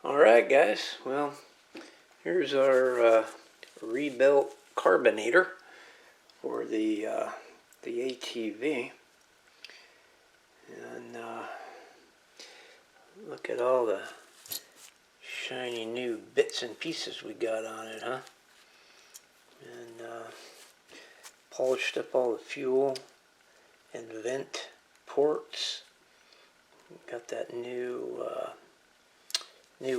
Alright guys, well, here's our rebuilt carbonator for the ATV, and look at all the shiny new bits and pieces we got on it, huh? And polished up all the fuel and vent ports. Got that new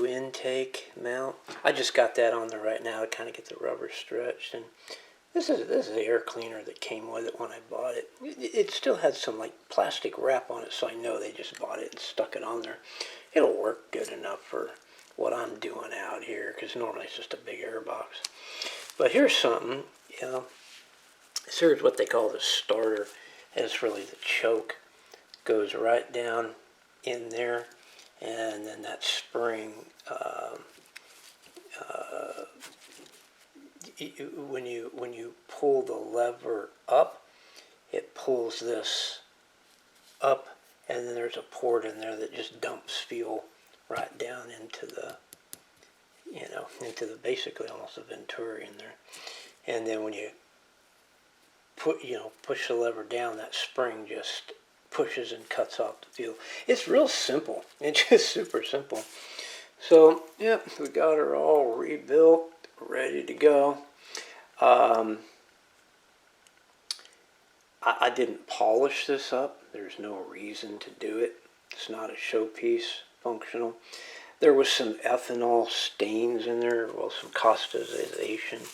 intake mount. I just got that on there right now to kind of get the rubber stretched. And this is the air cleaner that came with it when I bought it. It still had some like plastic wrap on it, so I know they just bought it and stuck it on there. It'll work good enough for what I'm doing out here, because normally it's just a big air box. But here's something, you know. Here's what they call the starter. And it's really the choke. Goes right down in there, and then that spring, when you pull the lever up, it pulls this up, and then there's a port in there that just dumps fuel right down into the, into the basically almost a venturi in there. And then when you push the lever down, that spring just pushes and cuts off the fuel. It's real simple. It's just super simple. So, yeah, we got her all rebuilt, ready to go. I didn't polish this up. There's no reason to do it. It's not a showpiece, functional. There was some ethanol stains in there, well, some causticization,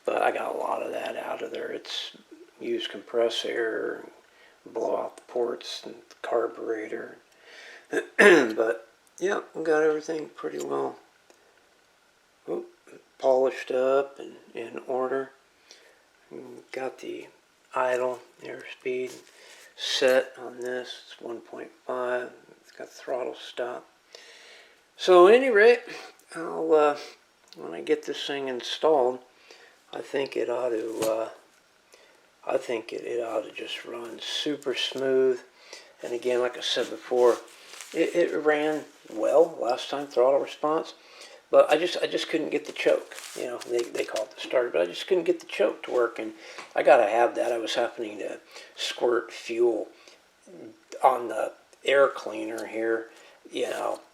but I got a lot of that out of there. It's used compressed air, blow out the ports and the carburetor. But yeah, we got everything pretty well polished up and in order. Got the idle airspeed set on this. It's 1.5. It's got throttle stop. So at any rate, I'll when I get this thing installed, I think it ought to it ought to just run super smooth. And again, like I said before, it ran well last time, throttle response, but I just couldn't get the choke. You know, they call it the starter, but I just couldn't get the choke to work, and I gotta have that. I was happening to squirt fuel on the air cleaner here,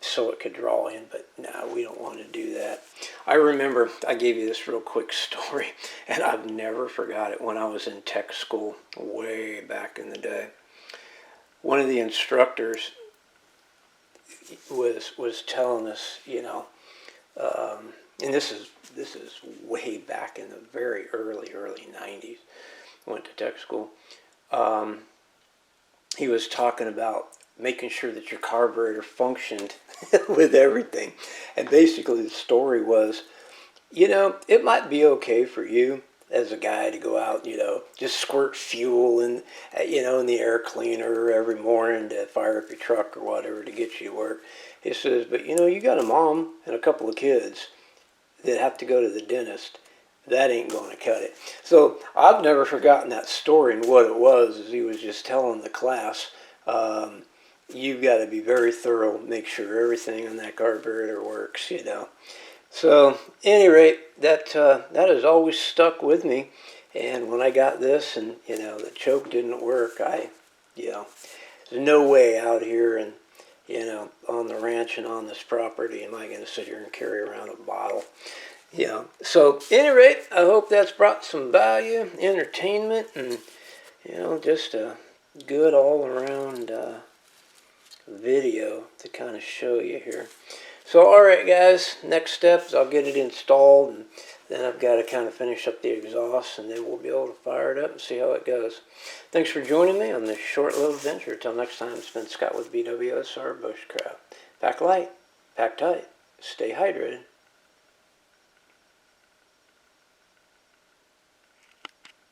so it could draw in, but no, we don't want to do that. I remember I gave you this real quick story, and I've never forgot it. When I was in tech school way back in the day, one of the instructors was telling us, and this is way back in the very early 90s. Went to tech school. He was talking about making sure that your carburetor functioned with everything. And basically the story was, it might be okay for you as a guy to go out, just squirt fuel in the air cleaner every morning to fire up your truck or whatever to get you to work. He says, but you got a mom and a couple of kids that have to go to the dentist. That ain't going to cut it. So I've never forgotten that story, and what it was is he was just telling the class, you've got to be very thorough, make sure everything on that carburetor works, So, at any rate, that has always stuck with me. And when I got this and, the choke didn't work, there's no way out here and, on the ranch and on this property am I going to sit here and carry around a bottle. So, at any rate, I hope that's brought some value, entertainment, and, just a good all-around video to kind of show you here. So, alright guys, next step is I'll get it installed, and then I've got to kind of finish up the exhaust, and then we'll be able to fire it up and see how it goes. Thanks for joining me on this short little adventure. Till next time, it's been Scott with BWSR Bushcraft. Pack light, pack tight, stay hydrated.